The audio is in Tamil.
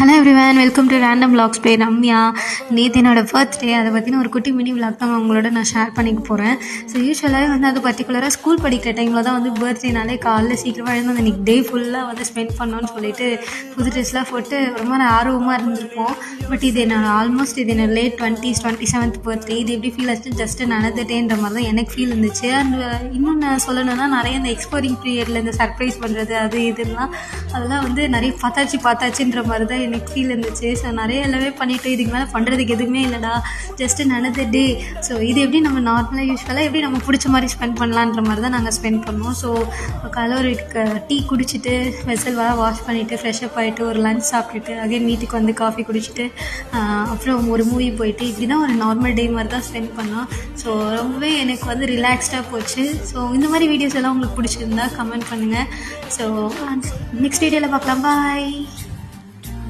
Hello everyone, welcome to random vlogs by Ramya. நேற்று என்னோடய பர்த்டே, அதை பற்றின ஒரு குட்டி மினி விளாக் தான் உங்களோட நான் ஷேர் பண்ணிக்க போகிறேன். ஸோ யூஸ்வலாகவே அது பர்டிகுலராக ஸ்கூல் படிக்கிற டைமில் தான் பர்த்டேனாலே காலைல சீக்கிரமாக எழுந்து இன்றைக்கி டே ஃபுல்லாக ஸ்பெண்ட் பண்ணோன்னு சொல்லிட்டு புது ட்ரெஸ்லாம் போட்டு ரொம்ப ஆர்வமாக இருந்திருப்போம். பட் இது என்னோட லேட் 27th பர்த்டே. இது எப்படி ஃபீல் ஆச்சு, ஜஸ்ட் நடந்துட்டேன்ற மாதிரி தான் எனக்கு ஃபீல் இருந்துச்சு. அண்ட் இன்னும் நான் சொல்லணும்னா, நிறைய இந்த எக்ஸ்போரிங் பீரியடில் இந்த சர்ப்ரைஸ் பண்ணுறது அது இதெல்லாம் அதெல்லாம் நிறைய பார்த்தாச்சுன்ற மாதிரி தான் எனக்கு ஃபீல் இருந்துச்சு. ஸோ நிறைய எல்லாமே பண்ணிவிட்டு இதுக்கு மேலே பண்ணுறதுக்கு எதுவுமே இல்லைடா, ஜஸ்ட்டு நடந்துட்டு. ஸோ இது எப்படி நம்ம நார்மலாக யூஸ்வலாக எப்படி நம்ம பிடிச்ச மாதிரி ஸ்பெண்ட் பண்ணலான்ற மாதிரி தான் நாங்கள் ஸ்பெண்ட் பண்ணுவோம். ஸோ காலைல ஒரு டீ குடிச்சிட்டு வெசல் வாஷ் பண்ணிவிட்டு ஃப்ரெஷ்அப் ஆகிட்டு ஒரு லஞ்ச் சாப்பிட்டுட்டு அகைன் வீட்டுக்கு காஃபி குடிச்சிட்டு அப்புறம் ஒரு மூவி போயிட்டு இப்படி தான் ஒரு நார்மல் டே மாதிரி தான் ஸ்பெண்ட் பண்ணோம். ஸோ ரொம்பவே எனக்கு ரிலாக்ஸ்டாக போச்சு. ஸோ இந்த மாதிரி வீடியோஸ் எல்லாம் உங்களுக்கு பிடிச்சிருந்தா கமெண்ட் பண்ணுங்கள். ஸோ நெக்ஸ்ட் வீடியோவில் பார்க்கலாம். பாய்.